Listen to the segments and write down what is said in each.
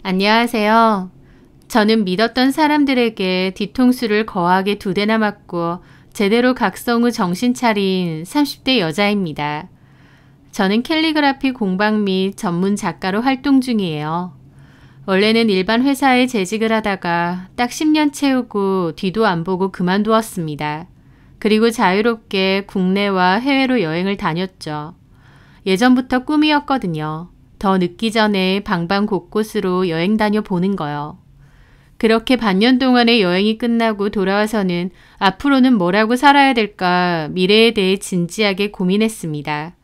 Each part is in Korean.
안녕하세요. 저는 믿었던 사람들에게 뒤통수를 거하게 2대나 맞고 제대로 각성 후 정신 차린 30대 여자입니다. 저는 캘리그라피 공방 및 전문 작가로 활동 중이에요. 원래는 일반 회사에 재직을 하다가 딱 10년 채우고 뒤도 안 보고 그만두었습니다. 그리고 자유롭게 국내와 해외로 여행을 다녔죠. 예전부터 꿈이었거든요. 더 늦기 전에 방방 곳곳으로 여행 다녀보는 거요. 그렇게 반년 동안의 여행이 끝나고 돌아와서는 앞으로는 뭐라고 살아야 될까 미래에 대해 진지하게 고민했습니다.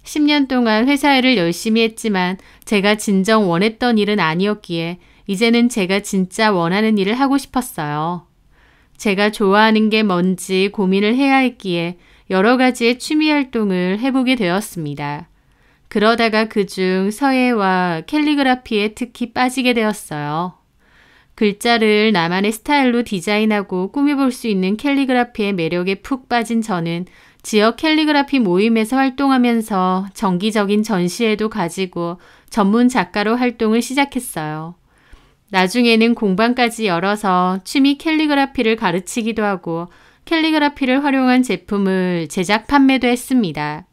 10년 동안 회사 일을 열심히 했지만 제가 진정 원했던 일은 아니었기에 이제는 제가 진짜 원하는 일을 하고 싶었어요. 제가 좋아하는 게 뭔지 고민을 해야 했기에 여러 가지의 취미 활동을 해보게 되었습니다. 그러다가 그중 서예와 캘리그라피에 특히 빠지게 되었어요. 글자를 나만의 스타일로 디자인하고 꾸며볼 수 있는 캘리그라피의 매력에 푹 빠진 저는 지역 캘리그라피 모임에서 활동하면서 정기적인 전시회도 가지고 전문 작가로 활동을 시작했어요. 나중에는 공방까지 열어서 취미 캘리그라피를 가르치기도 하고 캘리그라피를 활용한 제품을 제작 판매도 했습니다.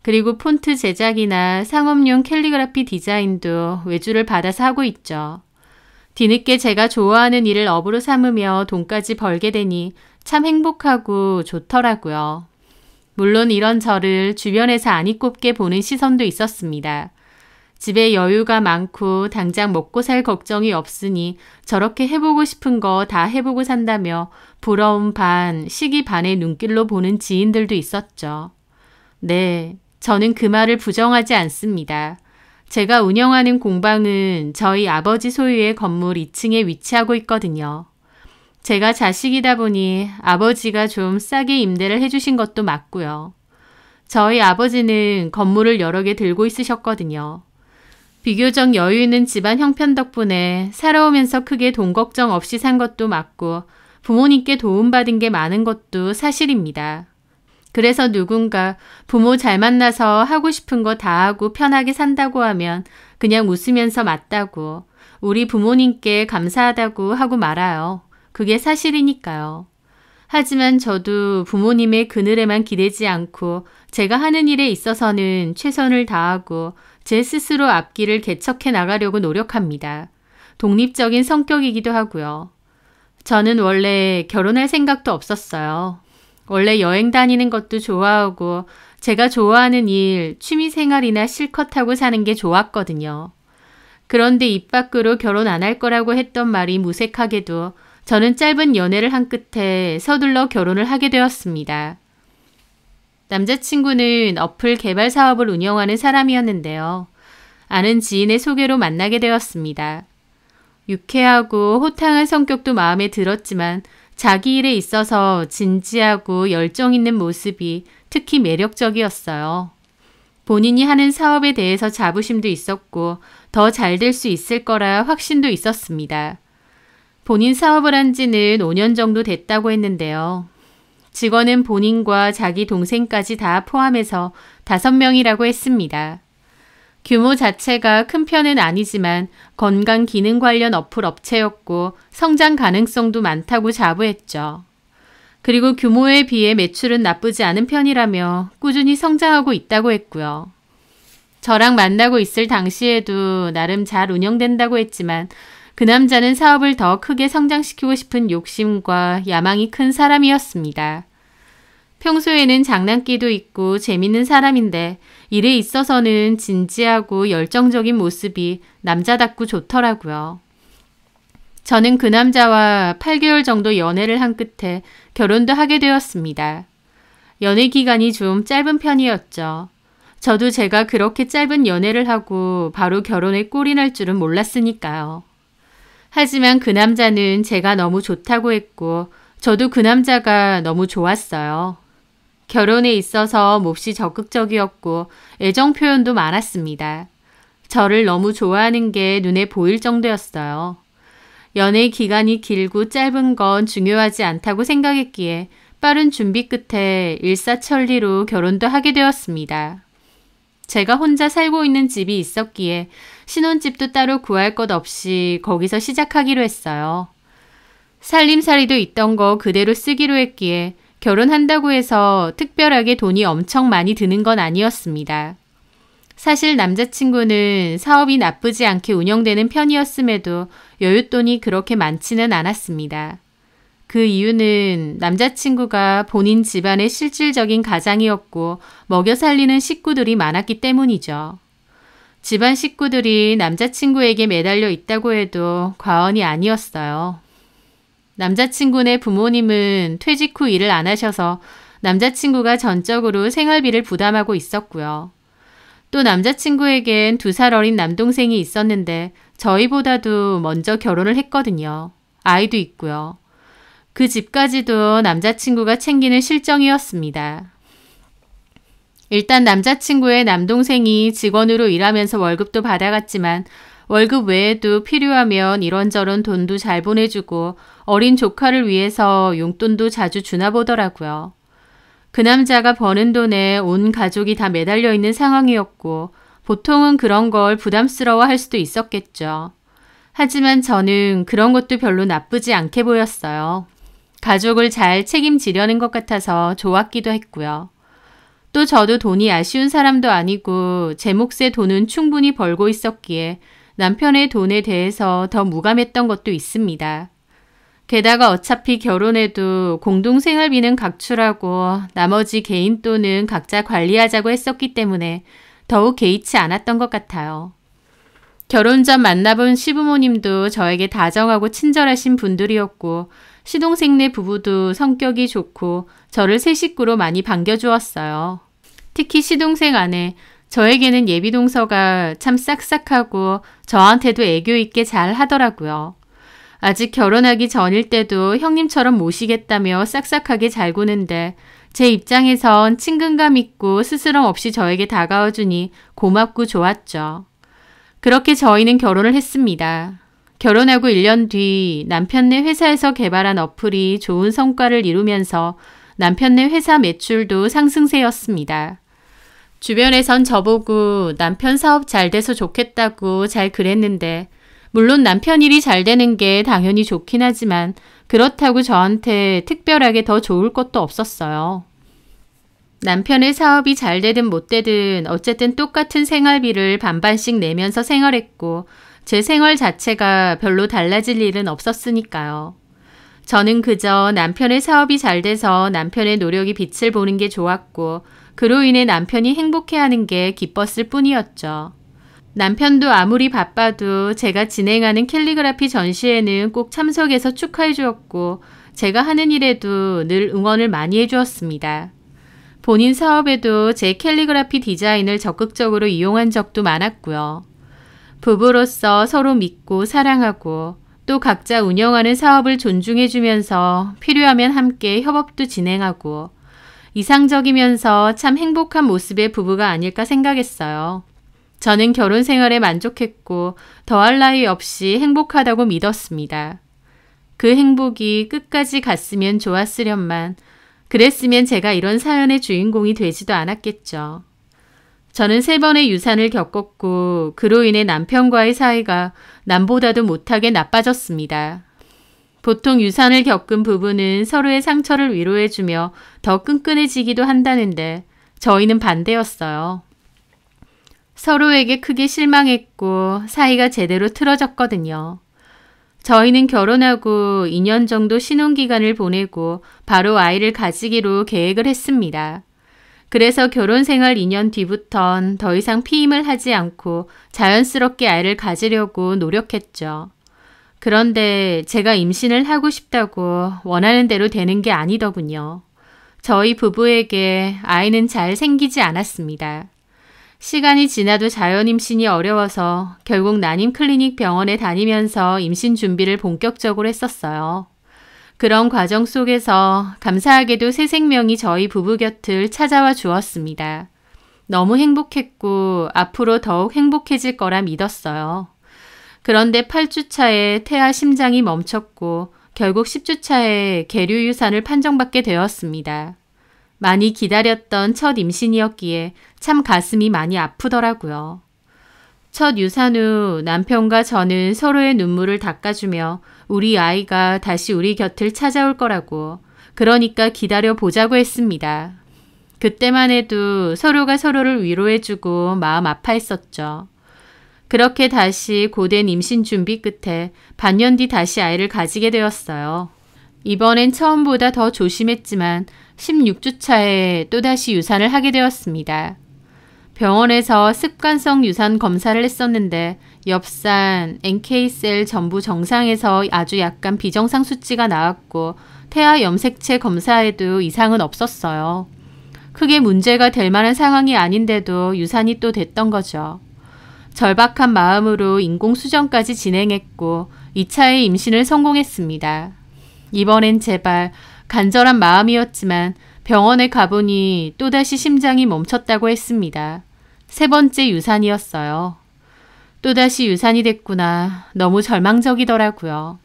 그리고 폰트 제작이나 상업용 캘리그라피 디자인도 외주를 받아서 하고 있죠. 뒤늦게 제가 좋아하는 일을 업으로 삼으며 돈까지 벌게 되니 참 행복하고 좋더라고요. 물론 이런 저를 주변에서 아니 꼽게 보는 시선도 있었습니다. 집에 여유가 많고 당장 먹고 살 걱정이 없으니 저렇게 해보고 싶은 거 다 해보고 산다며 부러움 반, 시기 반의 눈길로 보는 지인들도 있었죠. 네, 저는 그 말을 부정하지 않습니다. 제가 운영하는 공방은 저희 아버지 소유의 건물 2층에 위치하고 있거든요. 제가 자식이다 보니 아버지가 좀 싸게 임대를 해주신 것도 맞고요. 저희 아버지는 건물을 여러 개 들고 있으셨거든요. 비교적 여유 있는 집안 형편 덕분에 살아오면서 크게 돈 걱정 없이 산 것도 맞고 부모님께 도움받은 게 많은 것도 사실입니다. 그래서 누군가 부모 잘 만나서 하고 싶은 거 다 하고 편하게 산다고 하면 그냥 웃으면서 맞다고 우리 부모님께 감사하다고 하고 말아요. 그게 사실이니까요. 하지만 저도 부모님의 그늘에만 기대지 않고 제가 하는 일에 있어서는 최선을 다하고 제 스스로 앞길을 개척해 나가려고 노력합니다. 독립적인 성격이기도 하고요. 저는 원래 결혼할 생각도 없었어요. 원래 여행 다니는 것도 좋아하고 제가 좋아하는 일, 취미생활이나 실컷 하고 사는 게 좋았거든요. 그런데 입 밖으로 결혼 안 할 거라고 했던 말이 무색하게도 저는 짧은 연애를 한 끝에 서둘러 결혼을 하게 되었습니다. 남자친구는 어플 개발 사업을 운영하는 사람이었는데요. 아는 지인의 소개로 만나게 되었습니다. 유쾌하고 호탕한 성격도 마음에 들었지만 자기 일에 있어서 진지하고 열정 있는 모습이 특히 매력적이었어요. 본인이 하는 사업에 대해서 자부심도 있었고 더 잘 될 수 있을 거라 확신도 있었습니다. 본인 사업을 한 지는 5년 정도 됐다고 했는데요. 직원은 본인과 자기 동생까지 다 포함해서 5명이라고 했습니다. 규모 자체가 큰 편은 아니지만 건강 기능 관련 어플 업체였고 성장 가능성도 많다고 자부했죠. 그리고 규모에 비해 매출은 나쁘지 않은 편이라며 꾸준히 성장하고 있다고 했고요. 저랑 만나고 있을 당시에도 나름 잘 운영된다고 했지만 그 남자는 사업을 더 크게 성장시키고 싶은 욕심과 야망이 큰 사람이었습니다. 평소에는 장난기도 있고 재밌는 사람인데 일에 있어서는 진지하고 열정적인 모습이 남자답고 좋더라고요. 저는 그 남자와 8개월 정도 연애를 한 끝에 결혼도 하게 되었습니다. 연애 기간이 좀 짧은 편이었죠. 저도 제가 그렇게 짧은 연애를 하고 바로 결혼에 꼴이 날 줄은 몰랐으니까요. 하지만 그 남자는 제가 너무 좋다고 했고 저도 그 남자가 너무 좋았어요. 결혼에 있어서 몹시 적극적이었고 애정 표현도 많았습니다. 저를 너무 좋아하는 게 눈에 보일 정도였어요. 연애 기간이 길고 짧은 건 중요하지 않다고 생각했기에 빠른 준비 끝에 일사천리로 결혼도 하게 되었습니다. 제가 혼자 살고 있는 집이 있었기에 신혼집도 따로 구할 것 없이 거기서 시작하기로 했어요. 살림살이도 있던 거 그대로 쓰기로 했기에 결혼한다고 해서 특별하게 돈이 엄청 많이 드는 건 아니었습니다. 사실 남자친구는 사업이 나쁘지 않게 운영되는 편이었음에도 여윳돈이 그렇게 많지는 않았습니다. 그 이유는 남자친구가 본인 집안의 실질적인 가장이었고 먹여 살리는 식구들이 많았기 때문이죠. 집안 식구들이 남자친구에게 매달려 있다고 해도 과언이 아니었어요. 남자친구네 부모님은 퇴직 후 일을 안 하셔서 남자친구가 전적으로 생활비를 부담하고 있었고요. 또 남자친구에겐 2살 어린 남동생이 있었는데 저희보다도 먼저 결혼을 했거든요. 아이도 있고요. 그 집까지도 남자친구가 챙기는 실정이었습니다. 일단 남자친구의 남동생이 직원으로 일하면서 월급도 받아갔지만 월급 외에도 필요하면 이런저런 돈도 잘 보내주고 어린 조카를 위해서 용돈도 자주 주나 보더라고요. 그 남자가 버는 돈에 온 가족이 다 매달려 있는 상황이었고 보통은 그런 걸 부담스러워할 수도 있었겠죠. 하지만 저는 그런 것도 별로 나쁘지 않게 보였어요. 가족을 잘 책임지려는 것 같아서 좋았기도 했고요. 또 저도 돈이 아쉬운 사람도 아니고 제 몫의 돈은 충분히 벌고 있었기에 남편의 돈에 대해서 더 무감했던 것도 있습니다. 게다가 어차피 결혼해도 공동생활비는 각출하고 나머지 개인 돈은 각자 관리하자고 했었기 때문에 더욱 개의치 않았던 것 같아요. 결혼 전 만나본 시부모님도 저에게 다정하고 친절하신 분들이었고 시동생네 부부도 성격이 좋고 저를 새 식구로 많이 반겨주었어요. 특히 시동생 아내, 저에게는 예비동서가 참 싹싹하고 저한테도 애교 있게 잘 하더라고요. 아직 결혼하기 전일 때도 형님처럼 모시겠다며 싹싹하게 잘 구는데 제 입장에선 친근감 있고 스스럼 없이 저에게 다가와주니 고맙고 좋았죠. 그렇게 저희는 결혼을 했습니다. 결혼하고 1년 뒤 남편네 회사에서 개발한 어플이 좋은 성과를 이루면서 남편네 회사 매출도 상승세였습니다. 주변에선 저보고 남편 사업 잘 돼서 좋겠다고 잘 그랬는데 물론 남편 일이 잘 되는 게 당연히 좋긴 하지만 그렇다고 저한테 특별하게 더 좋을 것도 없었어요. 남편의 사업이 잘 되든 못 되든 어쨌든 똑같은 생활비를 반반씩 내면서 생활했고 제 생활 자체가 별로 달라질 일은 없었으니까요. 저는 그저 남편의 사업이 잘 돼서 남편의 노력이 빛을 보는 게 좋았고 그로 인해 남편이 행복해하는 게 기뻤을 뿐이었죠. 남편도 아무리 바빠도 제가 진행하는 캘리그라피 전시회는 꼭 참석해서 축하해 주었고 제가 하는 일에도 늘 응원을 많이 해주었습니다. 본인 사업에도 제 캘리그라피 디자인을 적극적으로 이용한 적도 많았고요. 부부로서 서로 믿고 사랑하고 또 각자 운영하는 사업을 존중해주면서 필요하면 함께 협업도 진행하고 이상적이면서 참 행복한 모습의 부부가 아닐까 생각했어요. 저는 결혼 생활에 만족했고 더할 나위 없이 행복하다고 믿었습니다. 그 행복이 끝까지 갔으면 좋았으련만 그랬으면 제가 이런 사연의 주인공이 되지도 않았겠죠. 저는 3번의 유산을 겪었고 그로 인해 남편과의 사이가 남보다도 못하게 나빠졌습니다. 보통 유산을 겪은 부부는 서로의 상처를 위로해주며 더 끈끈해지기도 한다는데 저희는 반대였어요. 서로에게 크게 실망했고 사이가 제대로 틀어졌거든요. 저희는 결혼하고 2년 정도 신혼기간을 보내고 바로 아이를 가지기로 계획을 했습니다. 그래서 결혼 생활 2년 뒤부턴 더 이상 피임을 하지 않고 자연스럽게 아이를 가지려고 노력했죠. 그런데 제가 임신을 하고 싶다고 원하는 대로 되는 게 아니더군요. 저희 부부에게 아이는 잘 생기지 않았습니다. 시간이 지나도 자연 임신이 어려워서 결국 난임 클리닉 병원에 다니면서 임신 준비를 본격적으로 했었어요. 그런 과정 속에서 감사하게도 새 생명이 저희 부부 곁을 찾아와 주었습니다. 너무 행복했고 앞으로 더욱 행복해질 거라 믿었어요. 그런데 8주 차에 태아 심장이 멈췄고 결국 10주 차에 계류 유산을 판정받게 되었습니다. 많이 기다렸던 첫 임신이었기에 참 가슴이 많이 아프더라고요. 첫 유산 후 남편과 저는 서로의 눈물을 닦아주며 우리 아이가 다시 우리 곁을 찾아올 거라고, 그러니까 기다려 보자고 했습니다. 그때만 해도 서로가 서로를 위로해주고 마음 아파했었죠. 그렇게 다시 고된 임신 준비 끝에 반년 뒤 다시 아이를 가지게 되었어요. 이번엔 처음보다 더 조심했지만 16주 차에 또다시 유산을 하게 되었습니다. 병원에서 습관성 유산 검사를 했었는데 엽산, NK셀 전부 정상에서 아주 약간 비정상 수치가 나왔고 태아 염색체 검사에도 이상은 없었어요. 크게 문제가 될 만한 상황이 아닌데도 유산이 또 됐던 거죠. 절박한 마음으로 인공수정까지 진행했고 2차의 임신을 성공했습니다. 이번엔 제발, 간절한 마음이었지만 병원에 가보니 또다시 심장이 멈췄다고 했습니다. 세 번째 유산이었어요. 또다시 유산이 됐구나. 너무 절망적이더라고요.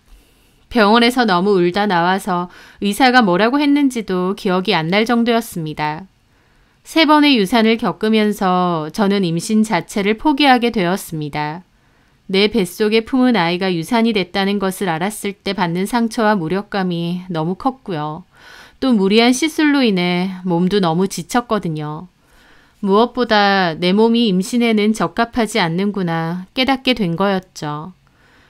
병원에서 너무 울다 나와서 의사가 뭐라고 했는지도 기억이 안 날 정도였습니다. 세 번의 유산을 겪으면서 저는 임신 자체를 포기하게 되었습니다. 내 뱃속에 품은 아이가 유산이 됐다는 것을 알았을 때 받는 상처와 무력감이 너무 컸고요. 또 무리한 시술로 인해 몸도 너무 지쳤거든요. 무엇보다 내 몸이 임신에는 적합하지 않는구나 깨닫게 된 거였죠.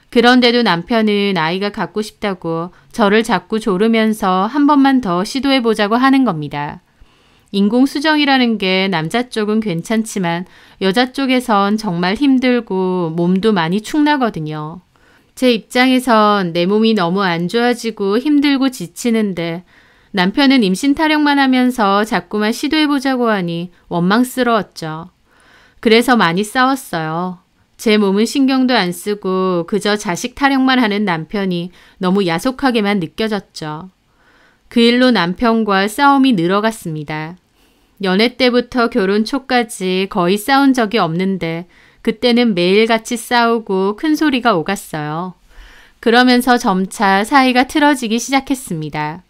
그런데도 남편은 아이가 갖고 싶다고 저를 자꾸 조르면서 한 번만 더 시도해보자고 하는 겁니다. 인공수정이라는 게 남자 쪽은 괜찮지만 여자 쪽에선 정말 힘들고 몸도 많이 축나거든요. 제 입장에선 내 몸이 너무 안 좋아지고 힘들고 지치는데 남편은 임신 타령만 하면서 자꾸만 시도해보자고 하니 원망스러웠죠. 그래서 많이 싸웠어요. 제 몸은 신경도 안 쓰고 그저 자식 타령만 하는 남편이 너무 야속하게만 느껴졌죠. 그 일로 남편과 싸움이 늘어갔습니다. 연애 때부터 결혼 초까지 거의 싸운 적이 없는데 그때는 매일같이 싸우고 큰 소리가 오갔어요. 그러면서 점차 사이가 틀어지기 시작했습니다.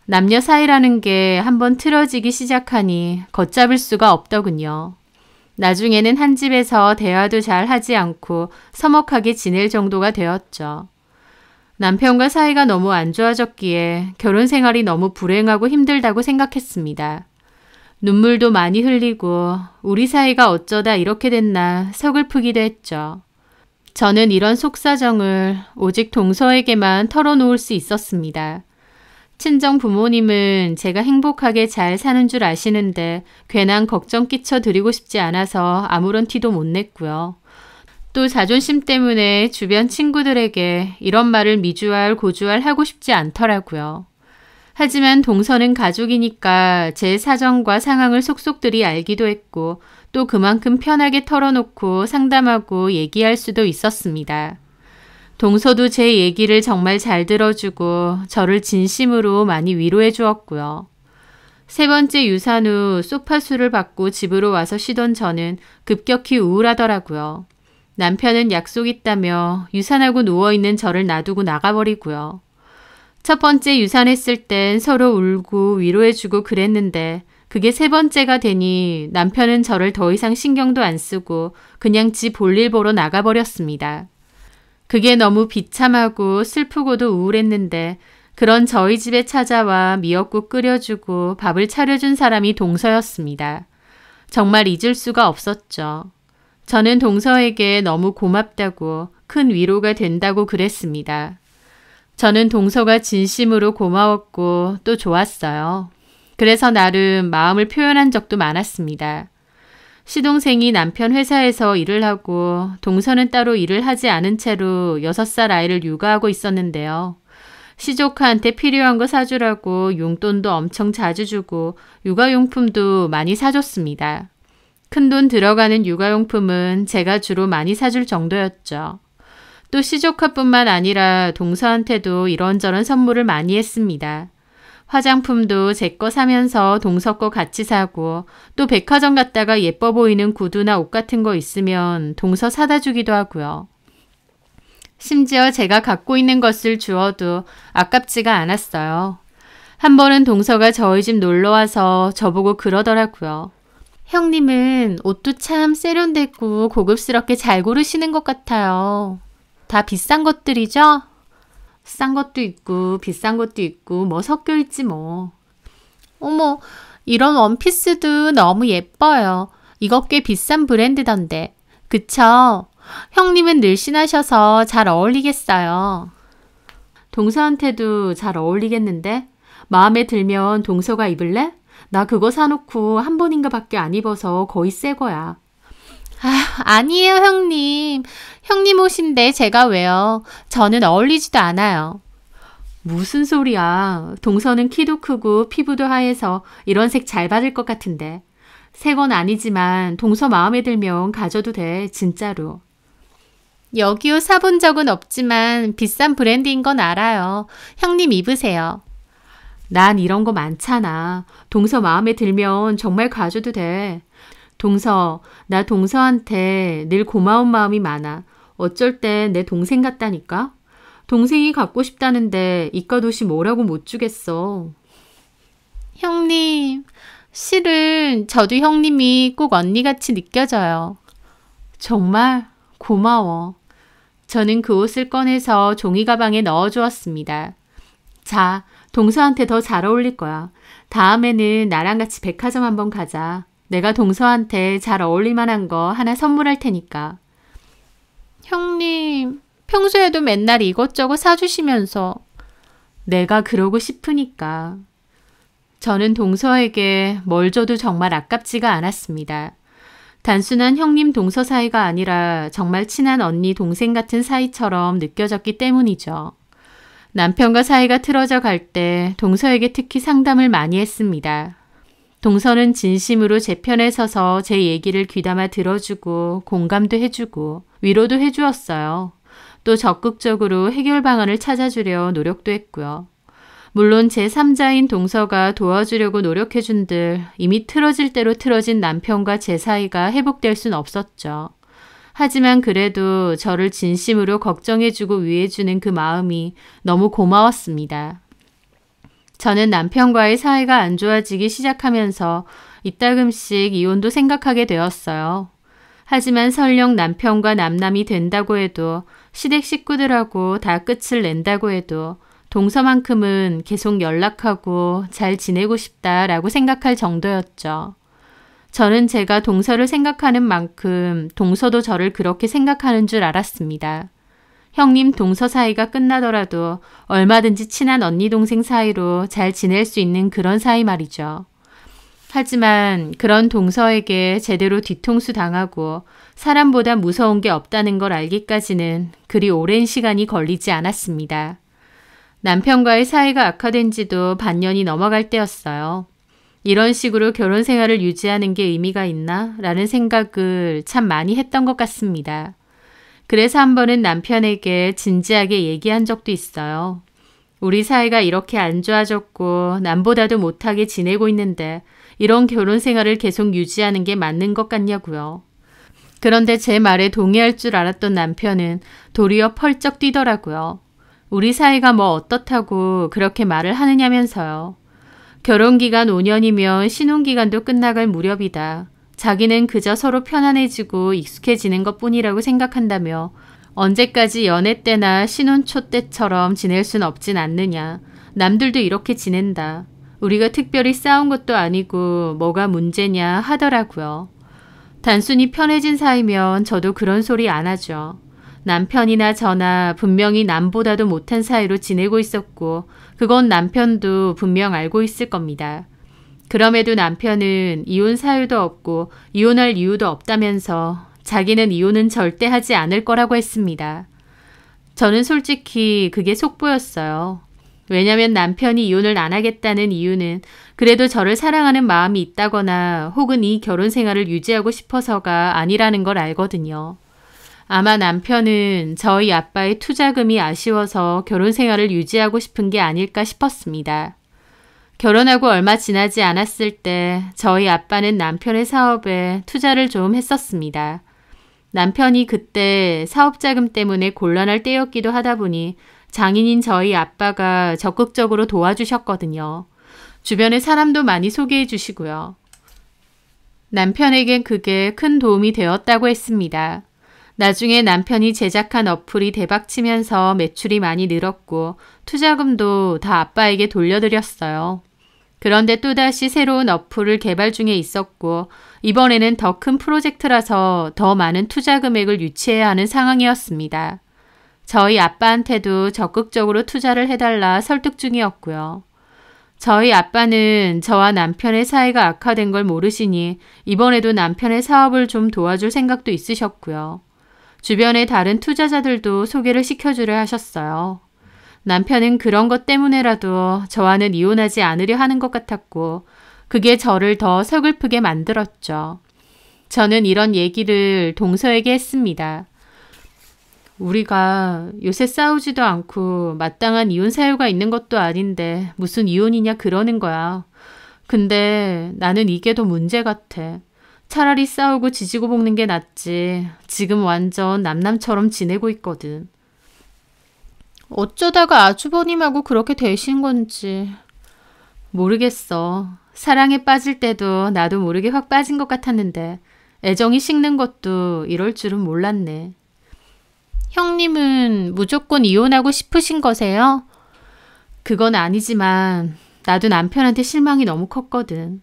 남녀 사이라는 게 한번 틀어지기 시작하니 걷잡을 수가 없더군요. 나중에는 한 집에서 대화도 잘 하지 않고 서먹하게 지낼 정도가 되었죠. 남편과 사이가 너무 안 좋아졌기에 결혼 생활이 너무 불행하고 힘들다고 생각했습니다. 눈물도 많이 흘리고 우리 사이가 어쩌다 이렇게 됐나 서글프기도 했죠. 저는 이런 속사정을 오직 동서에게만 털어놓을 수 있었습니다. 친정 부모님은 제가 행복하게 잘 사는 줄 아시는데 괜한 걱정 끼쳐드리고 싶지 않아서 아무런 티도 못 냈고요. 또 자존심 때문에 주변 친구들에게 이런 말을 미주알 고주알 하고 싶지 않더라고요. 하지만 동서는 가족이니까 제 사정과 상황을 속속들이 알기도 했고 또 그만큼 편하게 털어놓고 상담하고 얘기할 수도 있었습니다. 동서도 제 얘기를 정말 잘 들어주고 저를 진심으로 많이 위로해 주었고요. 세 번째 유산 후 소파수를 받고 집으로 와서 쉬던 저는 급격히 우울하더라고요. 남편은 약속 있다며 유산하고 누워있는 저를 놔두고 나가버리고요. 첫 번째 유산했을 땐 서로 울고 위로해주고 그랬는데 그게 세 번째가 되니 남편은 저를 더 이상 신경도 안 쓰고 그냥 지 볼일 보러 나가버렸습니다. 그게 너무 비참하고 슬프고도 우울했는데 그런 저희 집에 찾아와 미역국 끓여주고 밥을 차려준 사람이 동서였습니다. 정말 잊을 수가 없었죠. 저는 동서에게 너무 고맙다고 큰 위로가 된다고 그랬습니다. 저는 동서가 진심으로 고마웠고 또 좋았어요. 그래서 나름 마음을 표현한 적도 많았습니다. 시동생이 남편 회사에서 일을 하고 동서는 따로 일을 하지 않은 채로 6살 아이를 육아하고 있었는데요. 시조카한테 필요한 거 사주라고 용돈도 엄청 자주 주고 육아용품도 많이 사줬습니다. 큰돈 들어가는 육아용품은 제가 주로 많이 사줄 정도였죠. 또 시조카뿐만 아니라 동서한테도 이런저런 선물을 많이 했습니다. 화장품도 제 거 사면서 동서 거 같이 사고 또 백화점 갔다가 예뻐 보이는 구두나 옷 같은 거 있으면 동서 사다 주기도 하고요. 심지어 제가 갖고 있는 것을 주어도 아깝지가 않았어요. 한 번은 동서가 저희 집 놀러와서 저보고 그러더라고요. 형님은 옷도 참 세련되고 고급스럽게 잘 고르시는 것 같아요. 다 비싼 것들이죠? 싼 것도 있고 비싼 것도 있고 뭐 섞여 있지 뭐. 어머, 이런 원피스도 너무 예뻐요. 이거 꽤 비싼 브랜드던데. 그쵸? 형님은 늘씬하셔서 잘 어울리겠어요. 동서한테도 잘 어울리겠는데? 마음에 들면 동서가 입을래? 나 그거 사놓고 한 번인가 밖에 안 입어서 거의 새 거야. 아니에요, 형님. 형님 옷인데 제가 왜요? 저는 어울리지도 않아요. 무슨 소리야. 동서는 키도 크고 피부도 하얘서 이런 색 잘 받을 것 같은데. 새 건 아니지만 동서 마음에 들면 가져도 돼, 진짜로. 여기 옷 사본 적은 없지만 비싼 브랜드인 건 알아요. 형님 입으세요. 난 이런 거 많잖아. 동서 마음에 들면 정말 가져도 돼. 동서, 나 동서한테 늘 고마운 마음이 많아. 어쩔 땐 내 동생 같다니까? 동생이 갖고 싶다는데 이깟 옷이 뭐라고 못 주겠어. 형님, 실은 저도 형님이 꼭 언니같이 느껴져요. 정말 고마워. 저는 그 옷을 꺼내서 종이 가방에 넣어주었습니다. 자, 동서한테 더 잘 어울릴 거야. 다음에는 나랑 같이 백화점 한번 가자. 내가 동서한테 잘 어울릴 만한 거 하나 선물할 테니까. 형님, 평소에도 맨날 이것저것 사주시면서. 내가 그러고 싶으니까. 저는 동서에게 뭘 줘도 정말 아깝지가 않았습니다. 단순한 형님 동서 사이가 아니라 정말 친한 언니 동생 같은 사이처럼 느껴졌기 때문이죠. 남편과 사이가 틀어져 갈 때 동서에게 특히 상담을 많이 했습니다. 동서는 진심으로 제 편에 서서 제 얘기를 귀담아 들어주고 공감도 해주고 위로도 해주었어요. 또 적극적으로 해결 방안을 찾아주려 노력도 했고요. 물론 제3자인 동서가 도와주려고 노력해준들 이미 틀어질 대로 틀어진 남편과 제 사이가 회복될 순 없었죠. 하지만 그래도 저를 진심으로 걱정해주고 위해주는 그 마음이 너무 고마웠습니다. 저는 남편과의 사이가 안 좋아지기 시작하면서 이따금씩 이혼도 생각하게 되었어요. 하지만 설령 남편과 남남이 된다고 해도 시댁 식구들하고 다 끝을 낸다고 해도 동서만큼은 계속 연락하고 잘 지내고 싶다라고 생각할 정도였죠. 저는 제가 동서를 생각하는 만큼 동서도 저를 그렇게 생각하는 줄 알았습니다. 형님 동서 사이가 끝나더라도 얼마든지 친한 언니 동생 사이로 잘 지낼 수 있는 그런 사이 말이죠. 하지만 그런 동서에게 제대로 뒤통수 당하고 사람보다 무서운 게 없다는 걸 알기까지는 그리 오랜 시간이 걸리지 않았습니다. 남편과의 사이가 악화된 지도 반년이 넘어갈 때였어요. 이런 식으로 결혼 생활을 유지하는 게 의미가 있나? 라는 생각을 참 많이 했던 것 같습니다. 그래서 한 번은 남편에게 진지하게 얘기한 적도 있어요. 우리 사이가 이렇게 안 좋아졌고 남보다도 못하게 지내고 있는데 이런 결혼 생활을 계속 유지하는 게 맞는 것 같냐고요. 그런데 제 말에 동의할 줄 알았던 남편은 도리어 펄쩍 뛰더라고요. 우리 사이가 뭐 어떻다고 그렇게 말을 하느냐면서요. 결혼기간 5년이면 신혼기간도 끝나갈 무렵이다. 자기는 그저 서로 편안해지고 익숙해지는 것뿐이라고 생각한다며 언제까지 연애 때나 신혼 초 때처럼 지낼 순 없진 않느냐. 남들도 이렇게 지낸다. 우리가 특별히 싸운 것도 아니고 뭐가 문제냐 하더라고요. 단순히 편해진 사이면 저도 그런 소리 안 하죠. 남편이나 저나 분명히 남보다도 못한 사이로 지내고 있었고 그건 남편도 분명 알고 있을 겁니다. 그럼에도 남편은 이혼 사유도 없고 이혼할 이유도 없다면서 자기는 이혼은 절대 하지 않을 거라고 했습니다. 저는 솔직히 그게 속보였어요. 왜냐면 남편이 이혼을 안 하겠다는 이유는 그래도 저를 사랑하는 마음이 있다거나 혹은 이 결혼 생활을 유지하고 싶어서가 아니라는 걸 알거든요. 아마 남편은 저희 아빠의 투자금이 아쉬워서 결혼 생활을 유지하고 싶은 게 아닐까 싶었습니다. 결혼하고 얼마 지나지 않았을 때 저희 아빠는 남편의 사업에 투자를 좀 했었습니다. 남편이 그때 사업자금 때문에 곤란할 때였기도 하다 보니 장인인 저희 아빠가 적극적으로 도와주셨거든요. 주변에 사람도 많이 소개해 주시고요. 남편에겐 그게 큰 도움이 되었다고 했습니다. 나중에 남편이 제작한 어플이 대박치면서 매출이 많이 늘었고 투자금도 다 아빠에게 돌려드렸어요. 그런데 또다시 새로운 어플을 개발 중에 있었고 이번에는 더 큰 프로젝트라서 더 많은 투자 금액을 유치해야 하는 상황이었습니다. 저희 아빠한테도 적극적으로 투자를 해달라 설득 중이었고요. 저희 아빠는 저와 남편의 사이가 악화된 걸 모르시니 이번에도 남편의 사업을 좀 도와줄 생각도 있으셨고요. 주변의 다른 투자자들도 소개를 시켜주려 하셨어요. 남편은 그런 것 때문에라도 저와는 이혼하지 않으려 하는 것 같았고 그게 저를 더 서글프게 만들었죠. 저는 이런 얘기를 동서에게 했습니다. 우리가 요새 싸우지도 않고 마땅한 이혼 사유가 있는 것도 아닌데 무슨 이혼이냐 그러는 거야. 근데 나는 이게 더 문제 같아. 차라리 싸우고 지지고 볶는 게 낫지. 지금 완전 남남처럼 지내고 있거든. 어쩌다가 아주버님하고 그렇게 되신 건지. 모르겠어. 사랑에 빠질 때도 나도 모르게 확 빠진 것 같았는데 애정이 식는 것도 이럴 줄은 몰랐네. 형님은 무조건 이혼하고 싶으신 거세요? 그건 아니지만 나도 남편한테 실망이 너무 컸거든.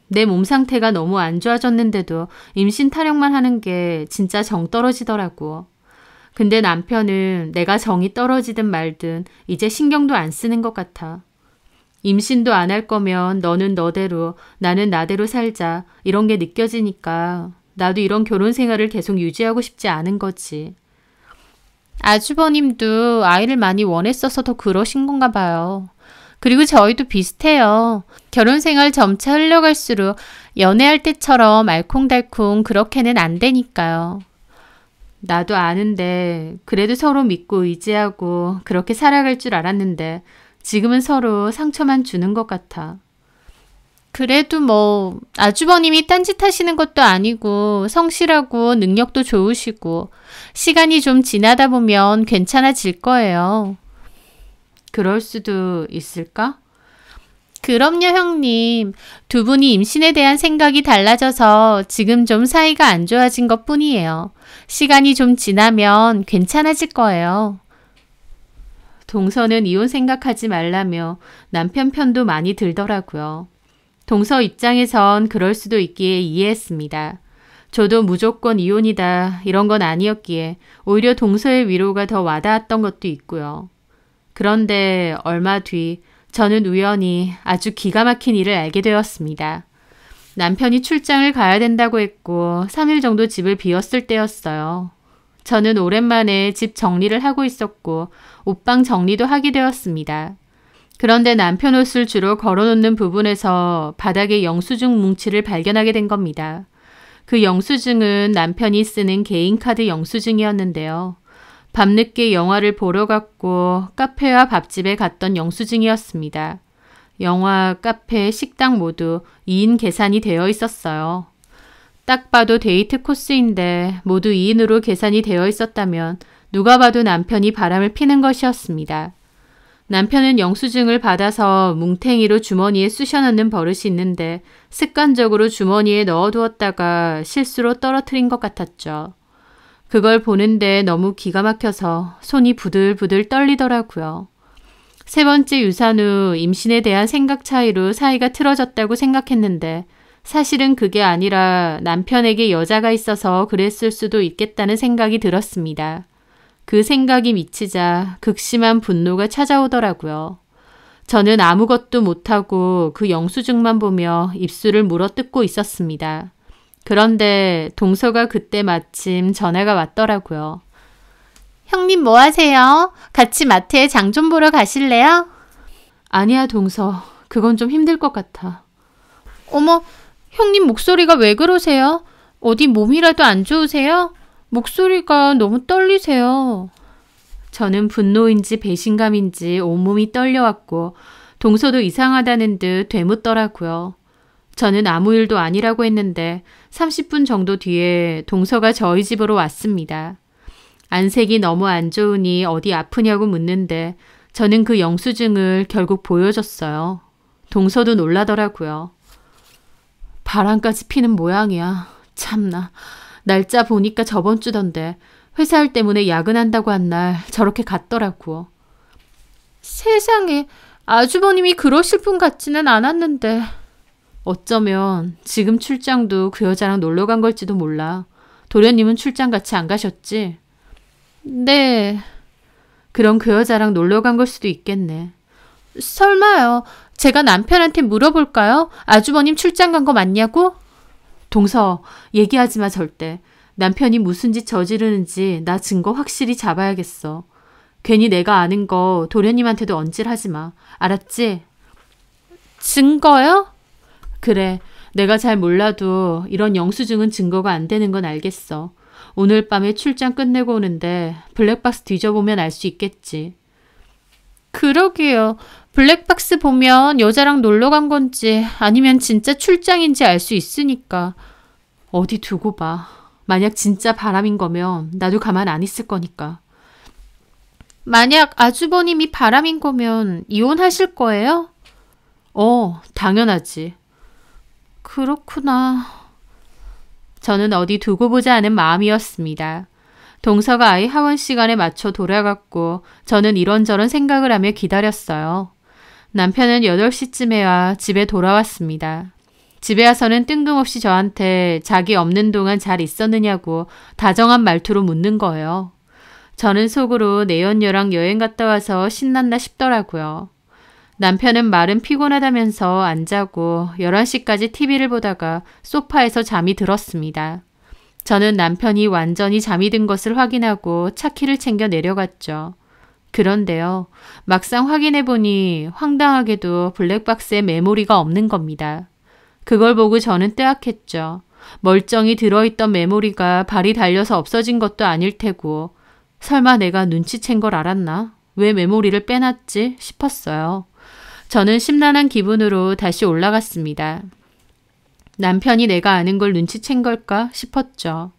내 몸 상태가 너무 안 좋아졌는데도 임신 타령만 하는 게 진짜 정 떨어지더라고. 근데 남편은 내가 정이 떨어지든 말든 이제 신경도 안 쓰는 것 같아. 임신도 안 할 거면 너는 너대로 나는 나대로 살자 이런 게 느껴지니까 나도 이런 결혼 생활을 계속 유지하고 싶지 않은 거지. 아주버님도 아이를 많이 원했어서 더 그러신 건가 봐요. 그리고 저희도 비슷해요. 결혼 생활 점차 흘러갈수록 연애할 때처럼 알콩달콩 그렇게는 안 되니까요. 나도 아는데 그래도 서로 믿고 의지하고 그렇게 살아갈 줄 알았는데 지금은 서로 상처만 주는 것 같아. 그래도 뭐 아주버님이 딴짓 하시는 것도 아니고 성실하고 능력도 좋으시고 시간이 좀 지나다 보면 괜찮아질 거예요. 그럴 수도 있을까? 그럼요, 형님. 두 분이 임신에 대한 생각이 달라져서 지금 좀 사이가 안 좋아진 것 뿐이에요. 시간이 좀 지나면 괜찮아질 거예요. 동서는 이혼 생각하지 말라며 남편 편도 많이 들더라고요. 동서 입장에선 그럴 수도 있기에 이해했습니다. 저도 무조건 이혼이다 이런 건 아니었기에 오히려 동서의 위로가 더 와닿았던 것도 있고요. 그런데 얼마 뒤 저는 우연히 아주 기가 막힌 일을 알게 되었습니다. 남편이 출장을 가야 된다고 했고 3일 정도 집을 비웠을 때였어요. 저는 오랜만에 집 정리를 하고 있었고 옷방 정리도 하게 되었습니다. 그런데 남편 옷을 주로 걸어놓는 부분에서 바닥에 영수증 뭉치를 발견하게 된 겁니다. 그 영수증은 남편이 쓰는 개인카드 영수증이었는데요. 밤늦게 영화를 보러 갔고 카페와 밥집에 갔던 영수증이었습니다. 영화, 카페, 식당 모두 2인 계산이 되어 있었어요. 딱 봐도 데이트 코스인데 모두 2인으로 계산이 되어 있었다면 누가 봐도 남편이 바람을 피는 것이었습니다. 남편은 영수증을 받아서 뭉탱이로 주머니에 쑤셔넣는 버릇이 있는데 습관적으로 주머니에 넣어두었다가 실수로 떨어뜨린 것 같았죠. 그걸 보는데 너무 기가 막혀서 손이 부들부들 떨리더라고요. 세 번째 유산 후 임신에 대한 생각 차이로 사이가 틀어졌다고 생각했는데 사실은 그게 아니라 남편에게 여자가 있어서 그랬을 수도 있겠다는 생각이 들었습니다. 그 생각이 미치자 극심한 분노가 찾아오더라고요. 저는 아무것도 못하고 그 영수증만 보며 입술을 물어뜯고 있었습니다. 그런데 동서가 그때 마침 전화가 왔더라고요. 형님 뭐 하세요? 같이 마트에 장 좀 보러 가실래요? 아니야 동서. 그건 좀 힘들 것 같아. 어머, 형님 목소리가 왜 그러세요? 어디 몸이라도 안 좋으세요? 목소리가 너무 떨리세요. 저는 분노인지 배신감인지 온몸이 떨려왔고 동서도 이상하다는 듯 되묻더라고요. 저는 아무 일도 아니라고 했는데 30분 정도 뒤에 동서가 저희 집으로 왔습니다. 안색이 너무 안 좋으니 어디 아프냐고 묻는데 저는 그 영수증을 결국 보여줬어요. 동서도 놀라더라고요. 바람까지 피는 모양이야. 참나. 날짜 보니까 저번 주던데 회사 일 때문에 야근한다고 한 날 저렇게 갔더라고. 세상에, 아주버님이 그러실 분 같지는 않았는데. 어쩌면 지금 출장도 그 여자랑 놀러 간 걸지도 몰라. 도련님은 출장 같이 안 가셨지? 네. 그럼 그 여자랑 놀러 간 걸 수도 있겠네. 설마요. 제가 남편한테 물어볼까요? 아주버님 출장 간 거 맞냐고? 동서, 얘기하지 마 절대. 남편이 무슨 짓 저지르는지 나 증거 확실히 잡아야겠어. 괜히 내가 아는 거 도련님한테도 언질하지 마. 알았지? 증거요? 그래. 내가 잘 몰라도 이런 영수증은 증거가 안 되는 건 알겠어. 오늘 밤에 출장 끝내고 오는데 블랙박스 뒤져보면 알 수 있겠지. 그러게요. 블랙박스 보면 여자랑 놀러 간 건지 아니면 진짜 출장인지 알 수 있으니까. 어디 두고 봐. 만약 진짜 바람인 거면 나도 가만 안 있을 거니까. 만약 아주버님이 바람인 거면 이혼하실 거예요? 당연하지. 그렇구나. 저는 어디 두고 보자 하는 마음이었습니다. 동서가 아이 하원 시간에 맞춰 돌아갔고 저는 이런저런 생각을 하며 기다렸어요. 남편은 8시쯤에 와 집에 돌아왔습니다. 집에 와서는 뜬금없이 저한테 자기 없는 동안 잘 있었느냐고 다정한 말투로 묻는 거예요. 저는 속으로 내연녀랑 여행 갔다 와서 신났나 싶더라고요. 남편은 말은 피곤하다면서 안 자고 11시까지 TV를 보다가 소파에서 잠이 들었습니다. 저는 남편이 완전히 잠이 든 것을 확인하고 차키를 챙겨 내려갔죠. 그런데요. 막상 확인해보니 황당하게도 블랙박스에 메모리가 없는 겁니다. 그걸 보고 저는 뜨악했죠. 멀쩡히 들어있던 메모리가 발이 달려서 없어진 것도 아닐 테고 설마 내가 눈치챈 걸 알았나? 왜 메모리를 빼놨지? 싶었어요. 저는 심란한 기분으로 다시 올라갔습니다. 남편이 내가 아는 걸 눈치챈 걸까 싶었죠.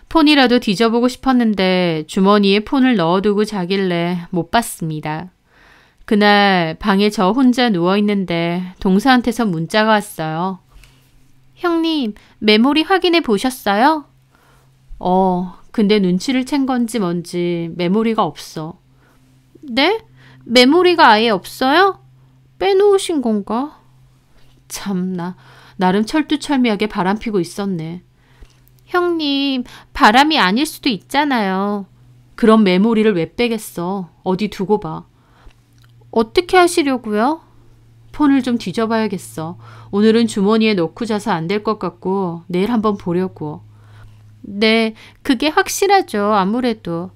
폰이라도 뒤져보고 싶었는데 주머니에 폰을 넣어두고 자길래 못 봤습니다. 그날 방에 저 혼자 누워있는데 동서한테서 문자가 왔어요. 형님, 메모리 확인해 보셨어요? 근데 눈치를 챈 건지 뭔지 메모리가 없어. 네? 메모리가 아예 없어요? 빼놓으신 건가? 참나, 나름 철두철미하게 바람피고 있었네. 형님, 바람이 아닐 수도 있잖아요. 그럼 메모리를 왜 빼겠어? 어디 두고 봐. 어떻게 하시려고요? 폰을 좀 뒤져봐야겠어. 오늘은 주머니에 넣고 자서 안 될 것 같고 내일 한번 보려고. 네, 그게 확실하죠. 아무래도.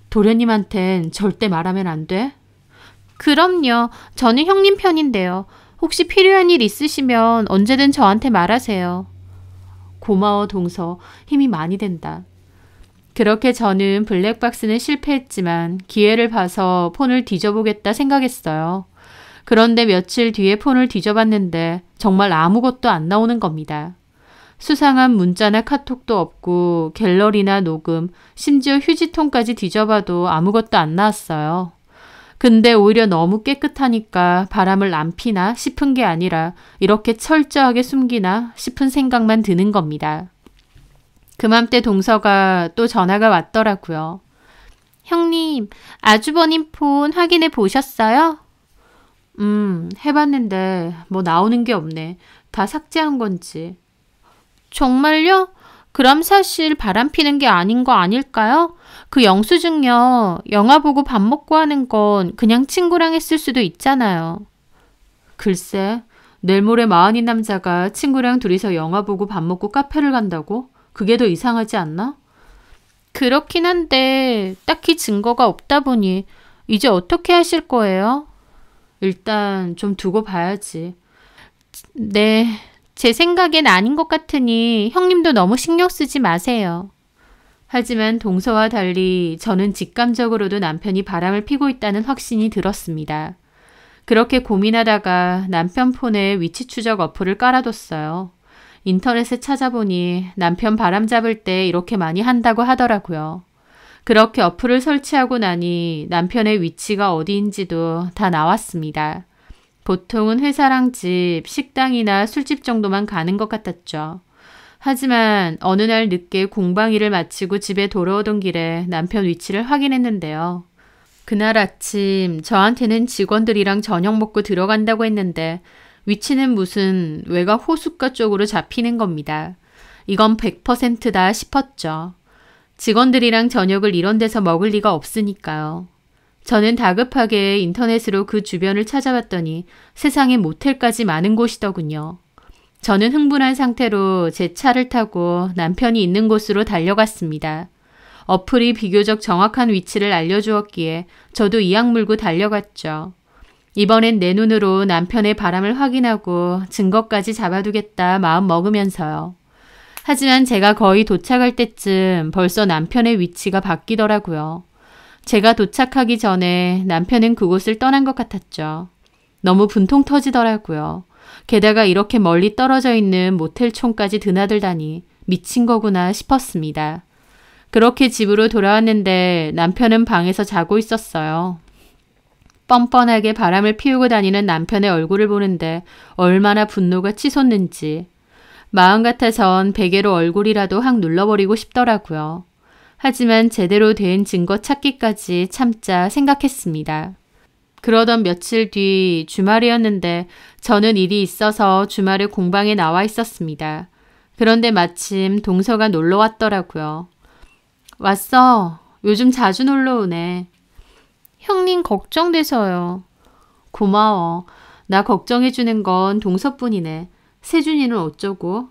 도련님한텐 절대 말하면 안 돼? 그럼요. 저는 형님 편인데요. 혹시 필요한 일 있으시면 언제든 저한테 말하세요. 고마워 동서. 힘이 많이 된다. 그렇게 저는 블랙박스는 실패했지만 기회를 봐서 폰을 뒤져보겠다 생각했어요. 그런데 며칠 뒤에 폰을 뒤져봤는데 정말 아무것도 안 나오는 겁니다. 수상한 문자나 카톡도 없고 갤러리나 녹음, 심지어 휴지통까지 뒤져봐도 아무것도 안 나왔어요. 근데 오히려 너무 깨끗하니까 바람을 안 피나 싶은 게 아니라 이렇게 철저하게 숨기나 싶은 생각만 드는 겁니다. 그맘때 동서가 또 전화가 왔더라고요. 형님, 아주버님 폰 확인해 보셨어요? 해봤는데 뭐 나오는 게 없네. 다 삭제한 건지. 정말요? 그럼 사실 바람피는 게 아닌 거 아닐까요? 그 영수증요. 영화 보고 밥 먹고 하는 건 그냥 친구랑 했을 수도 있잖아요. 글쎄, 내일 모레 마흔인 남자가 친구랑 둘이서 영화 보고 밥 먹고 카페를 간다고? 그게 더 이상하지 않나? 그렇긴 한데 딱히 증거가 없다 보니 이제 어떻게 하실 거예요? 일단 좀 두고 봐야지. 네, 제 생각엔 아닌 것 같으니 형님도 너무 신경 쓰지 마세요. 하지만 동서와 달리 저는 직감적으로도 남편이 바람을 피고 있다는 확신이 들었습니다. 그렇게 고민하다가 남편 폰에 위치 추적 어플을 깔아뒀어요. 인터넷에 찾아보니 남편 바람 잡을 때 이렇게 많이 한다고 하더라고요. 그렇게 어플을 설치하고 나니 남편의 위치가 어디인지도 다 나왔습니다. 보통은 회사랑 집, 식당이나 술집 정도만 가는 것 같았죠. 하지만 어느 날 늦게 공방 일을 마치고 집에 돌아오던 길에 남편 위치를 확인했는데요. 그날 아침 저한테는 직원들이랑 저녁 먹고 들어간다고 했는데 위치는 무슨 외곽 호숫가 쪽으로 잡히는 겁니다. 이건 100%다 싶었죠. 직원들이랑 저녁을 이런 데서 먹을 리가 없으니까요. 저는 다급하게 인터넷으로 그 주변을 찾아봤더니 세상에 모텔까지 많은 곳이더군요. 저는 흥분한 상태로 제 차를 타고 남편이 있는 곳으로 달려갔습니다. 어플이 비교적 정확한 위치를 알려주었기에 저도 이악 물고 달려갔죠. 이번엔 내 눈으로 남편의 바람을 확인하고 증거까지 잡아두겠다 마음 먹으면서요. 하지만 제가 거의 도착할 때쯤 벌써 남편의 위치가 바뀌더라고요. 제가 도착하기 전에 남편은 그곳을 떠난 것 같았죠. 너무 분통 터지더라고요. 게다가 이렇게 멀리 떨어져 있는 모텔촌까지 드나들다니 미친 거구나 싶었습니다. 그렇게 집으로 돌아왔는데 남편은 방에서 자고 있었어요. 뻔뻔하게 바람을 피우고 다니는 남편의 얼굴을 보는데 얼마나 분노가 치솟는지. 마음 같아선 베개로 얼굴이라도 확 눌러버리고 싶더라고요. 하지만 제대로 된 증거 찾기까지 참자 생각했습니다. 그러던 며칠 뒤 주말이었는데 저는 일이 있어서 주말에 공방에 나와 있었습니다. 그런데 마침 동서가 놀러 왔더라고요. 왔어. 요즘 자주 놀러 오네. 형님 걱정돼서요. 고마워. 나 걱정해주는 건 동서뿐이네. 세준이는 어쩌고?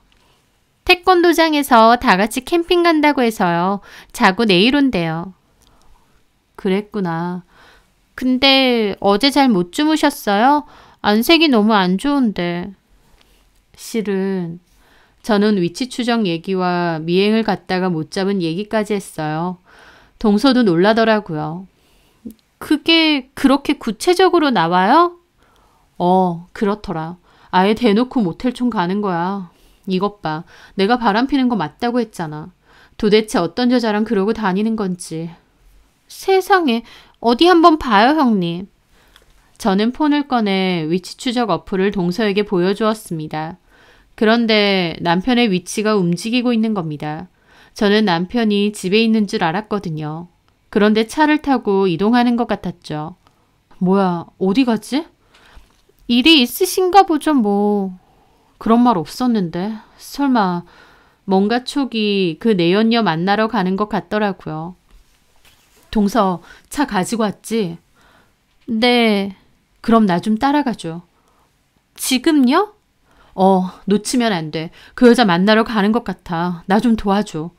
태권도장에서 다 같이 캠핑 간다고 해서요. 자고 내일 온대요. 그랬구나. 근데 어제 잘 못 주무셨어요? 안색이 너무 안 좋은데. 실은 저는 위치 추적 얘기와 미행을 갔다가 못 잡은 얘기까지 했어요. 동서도 놀라더라고요. 그게 그렇게 구체적으로 나와요? 그렇더라. 아예 대놓고 모텔촌 가는 거야. 이것 봐. 내가 바람피는 거 맞다고 했잖아. 도대체 어떤 여자랑 그러고 다니는 건지. 세상에. 어디 한번 봐요, 형님. 저는 폰을 꺼내 위치 추적 어플을 동서에게 보여주었습니다. 그런데 남편의 위치가 움직이고 있는 겁니다. 저는 남편이 집에 있는 줄 알았거든요. 그런데 차를 타고 이동하는 것 같았죠. 뭐야, 어디 가지? 일이 있으신가 보죠, 뭐. 그런 말 없었는데. 설마 뭔가 촉이 그 내연녀 만나러 가는 것 같더라고요. 동서, 차 가지고 왔지? 네. 그럼 나 좀 따라가줘. 지금요? 놓치면 안 돼. 그 여자 만나러 가는 것 같아. 나 좀 도와줘.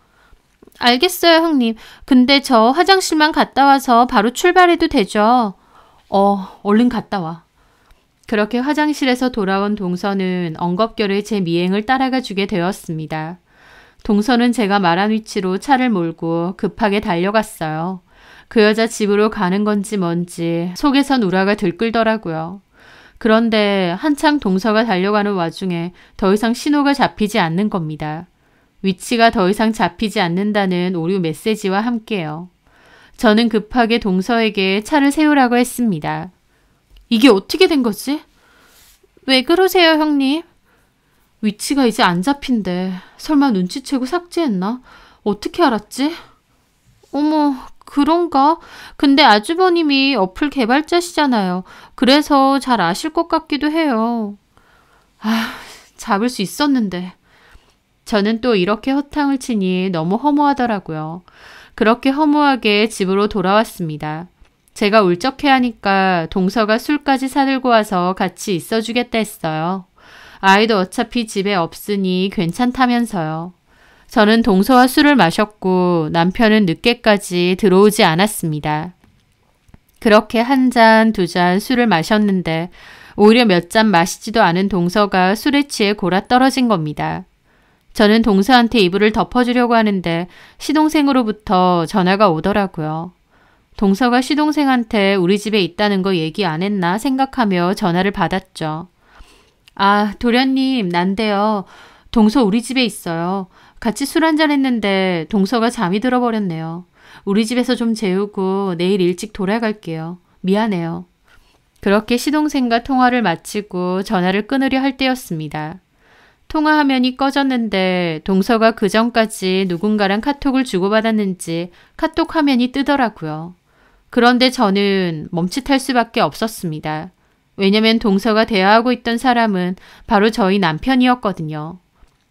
알겠어요, 형님. 근데 저 화장실만 갔다 와서 바로 출발해도 되죠? 얼른 갔다 와. 그렇게 화장실에서 돌아온 동서는 엉겁결에 제 미행을 따라가 주게 되었습니다. 동서는 제가 말한 위치로 차를 몰고 급하게 달려갔어요. 그 여자 집으로 가는 건지 뭔지 속에선 우라가 들끓더라고요. 그런데 한창 동서가 달려가는 와중에 더 이상 신호가 잡히지 않는 겁니다. 위치가 더 이상 잡히지 않는다는 오류 메시지와 함께요. 저는 급하게 동서에게 차를 세우라고 했습니다. 이게 어떻게 된 거지? 왜 그러세요, 형님? 위치가 이제 안 잡힌대. 설마 눈치채고 삭제했나? 어떻게 알았지? 어머, 그런가? 근데 아주버님이 어플 개발자시잖아요. 그래서 잘 아실 것 같기도 해요. 잡을 수 있었는데. 저는 또 이렇게 허탕을 치니 너무 허무하더라고요. 그렇게 허무하게 집으로 돌아왔습니다. 제가 울적해하니까 동서가 술까지 사들고 와서 같이 있어주겠다 했어요. 아이도 어차피 집에 없으니 괜찮다면서요. 저는 동서와 술을 마셨고 남편은 늦게까지 들어오지 않았습니다. 그렇게 한 잔, 두 잔 술을 마셨는데 오히려 몇 잔 마시지도 않은 동서가 술에 취해 골아 떨어진 겁니다. 저는 동서한테 이불을 덮어주려고 하는데 시동생으로부터 전화가 오더라고요. 동서가 시동생한테 우리 집에 있다는 거 얘기 안 했나 생각하며 전화를 받았죠. 도련님, 난데요. 동서 우리 집에 있어요. 같이 술 한잔 했는데 동서가 잠이 들어버렸네요. 우리 집에서 좀 재우고 내일 일찍 돌아갈게요. 미안해요. 그렇게 시동생과 통화를 마치고 전화를 끊으려 할 때였습니다. 통화 화면이 꺼졌는데 동서가 그전까지 누군가랑 카톡을 주고받았는지 카톡 화면이 뜨더라고요. 그런데 저는 멈칫할 수밖에 없었습니다. 왜냐면 동서가 대화하고 있던 사람은 바로 저희 남편이었거든요.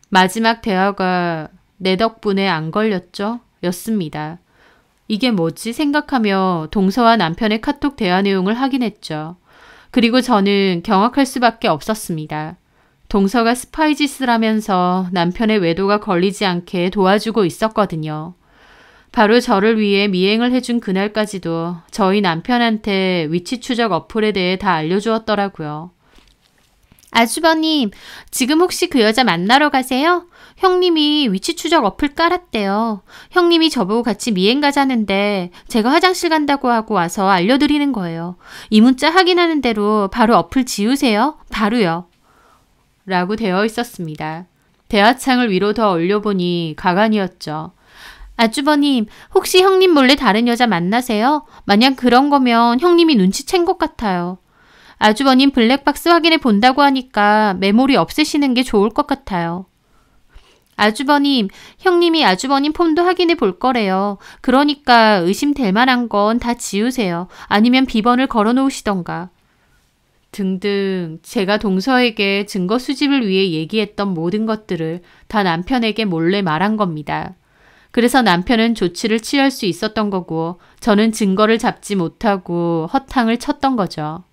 마지막 대화가 내 덕분에 안 걸렸죠? 였습니다. 이게 뭐지 생각하며 동서와 남편의 카톡 대화 내용을 확인했죠. 그리고 저는 경악할 수밖에 없었습니다. 동서가 스파이 짓을 하면서 남편의 외도가 걸리지 않게 도와주고 있었거든요. 바로 저를 위해 미행을 해준 그날까지도 저희 남편한테 위치 추적 어플에 대해 다 알려주었더라고요. 아주버님, 지금 혹시 그 여자 만나러 가세요? 형님이 위치 추적 어플 깔았대요. 형님이 저보고 같이 미행 가자는데 제가 화장실 간다고 하고 와서 알려드리는 거예요. 이 문자 확인하는 대로 바로 어플 지우세요. 바로요. 라고 되어 있었습니다. 대화창을 위로 더 올려보니 가관이었죠. 아주버님, 혹시 형님 몰래 다른 여자 만나세요? 만약 그런 거면 형님이 눈치챈 것 같아요. 아주버님 블랙박스 확인해 본다고 하니까 메모리 없애시는 게 좋을 것 같아요. 아주버님, 형님이 아주버님 폰도 확인해 볼 거래요. 그러니까 의심될 만한 건 다 지우세요. 아니면 비번을 걸어 놓으시던가. 등등 제가 동서에게 증거 수집을 위해 얘기했던 모든 것들을 다 남편에게 몰래 말한 겁니다. 그래서 남편은 조치를 취할 수 있었던 거고 저는 증거를 잡지 못하고 허탕을 쳤던 거죠.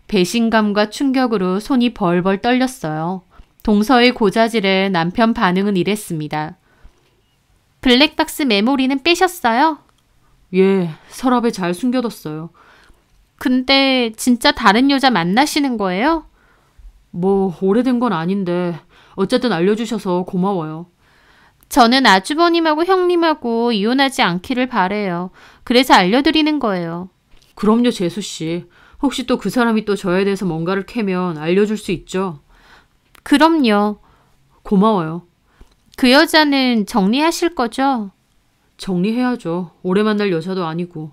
배신감과 충격으로 손이 벌벌 떨렸어요. 동서의 고자질에 남편 반응은 이랬습니다. 블랙박스 메모리는 빼셨어요? 예, 서랍에 잘 숨겨뒀어요. 근데 진짜 다른 여자 만나시는 거예요? 뭐 오래된 건 아닌데 어쨌든 알려주셔서 고마워요. 저는 아주버님하고 형님하고 이혼하지 않기를 바래요. 그래서 알려드리는 거예요. 그럼요, 재수씨. 혹시 또 그 사람이 또 저에 대해서 뭔가를 캐면 알려줄 수 있죠? 그럼요. 고마워요. 그 여자는 정리하실 거죠? 정리해야죠. 오래 만날 여자도 아니고.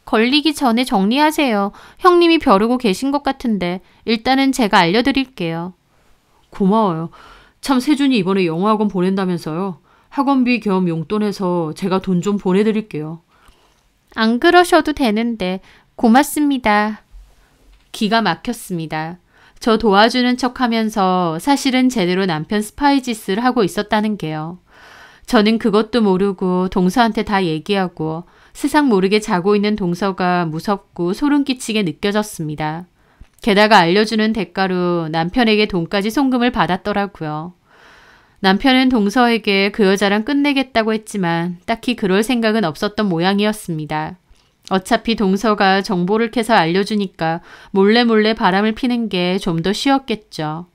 걸리기 전에 정리하세요. 형님이 벼르고 계신 것 같은데 일단은 제가 알려드릴게요. 고마워요. 참 세준이 이번에 영어학원 보낸다면서요. 학원비 겸 용돈에서 제가 돈 좀 보내드릴게요. 안 그러셔도 되는데 고맙습니다. 기가 막혔습니다. 저 도와주는 척하면서 사실은 제대로 남편 스파이 짓을 하고 있었다는 게요. 저는 그것도 모르고 동서한테 다 얘기하고 세상 모르게 자고 있는 동서가 무섭고 소름 끼치게 느껴졌습니다. 게다가 알려주는 대가로 남편에게 돈까지 송금을 받았더라고요. 남편은 동서에게 그 여자랑 끝내겠다고 했지만 딱히 그럴 생각은 없었던 모양이었습니다. 어차피 동서가 정보를 캐서 알려주니까 몰래 바람을 피는 게 좀 더 쉬웠겠죠.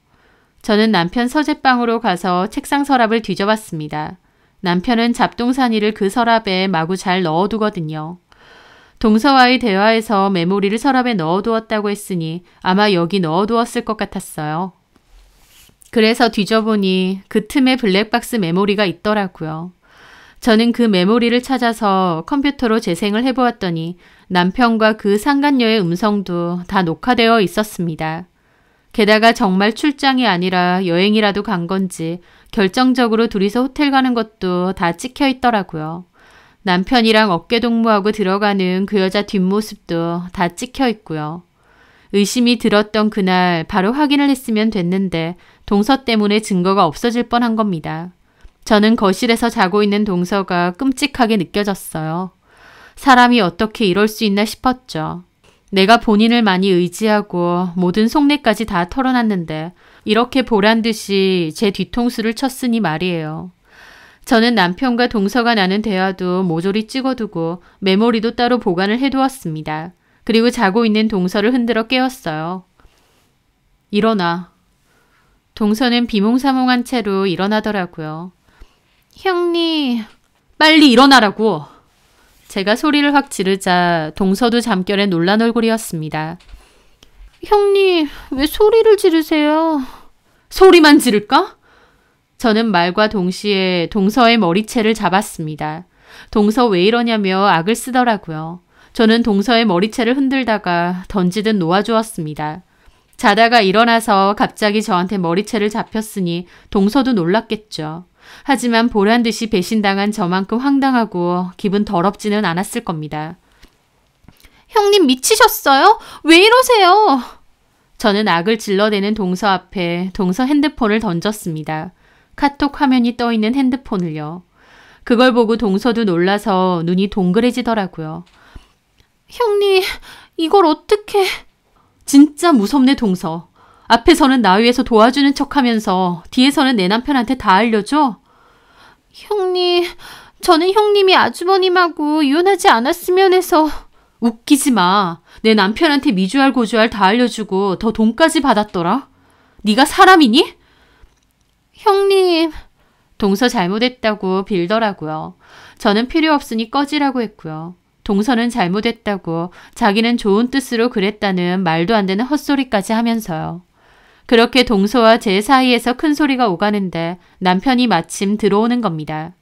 저는 남편 서재방으로 가서 책상 서랍을 뒤져봤습니다. 남편은 잡동사니를 그 서랍에 마구 잘 넣어두거든요. 동서와의 대화에서 메모리를 서랍에 넣어두었다고 했으니 아마 여기 넣어두었을 것 같았어요. 그래서 뒤져보니 그 틈에 블랙박스 메모리가 있더라고요. 저는 그 메모리를 찾아서 컴퓨터로 재생을 해보았더니 남편과 그 상간녀의 음성도 다 녹화되어 있었습니다. 게다가 정말 출장이 아니라 여행이라도 간 건지 결정적으로 둘이서 호텔 가는 것도 다 찍혀 있더라고요. 남편이랑 어깨동무하고 들어가는 그 여자 뒷모습도 다 찍혀 있고요. 의심이 들었던 그날 바로 확인을 했으면 됐는데 동서 때문에 증거가 없어질 뻔한 겁니다. 저는 거실에서 자고 있는 동서가 끔찍하게 느껴졌어요. 사람이 어떻게 이럴 수 있나 싶었죠. 내가 본인을 많이 의지하고 모든 속내까지 다 털어놨는데 이렇게 보란듯이 제 뒤통수를 쳤으니 말이에요. 저는 남편과 동서가 나눈 대화도 모조리 찍어두고 메모리도 따로 보관을 해두었습니다. 그리고 자고 있는 동서를 흔들어 깨웠어요. 일어나. 동서는 비몽사몽한 채로 일어나더라고요. 형님, 빨리 일어나라고. 제가 소리를 확 지르자 동서도 잠결에 놀란 얼굴이었습니다. 형님, 왜 소리를 지르세요? 소리만 지를까? 저는 말과 동시에 동서의 머리채를 잡았습니다. 동서 왜 이러냐며 악을 쓰더라고요. 저는 동서의 머리채를 흔들다가 던지듯 놓아주었습니다. 자다가 일어나서 갑자기 저한테 머리채를 잡혔으니 동서도 놀랐겠죠. 하지만 보란듯이 배신당한 저만큼 황당하고 기분 더럽지는 않았을 겁니다. 형님 미치셨어요? 왜 이러세요? 저는 악을 질러대는 동서 앞에 동서 핸드폰을 던졌습니다. 카톡 화면이 떠있는 핸드폰을요. 그걸 보고 동서도 놀라서 눈이 동그래지더라고요. 형님, 이걸 어떻게... 진짜 무섭네 동서. 앞에서는 나 위해서 도와주는 척하면서 뒤에서는 내 남편한테 다 알려줘? 형님, 저는 형님이 아주버님하고 이혼하지 않았으면 해서... 웃기지 마. 내 남편한테 미주알 고주알 다 알려주고 더 돈까지 받았더라. 네가 사람이니? 형님... 동서 잘못했다고 빌더라고요. 저는 필요 없으니 꺼지라고 했고요. 동서는 잘못했다고 자기는 좋은 뜻으로 그랬다는 말도 안 되는 헛소리까지 하면서요. 그렇게 동서와 제 사이에서 큰 소리가 오가는데 남편이 마침 들어오는 겁니다.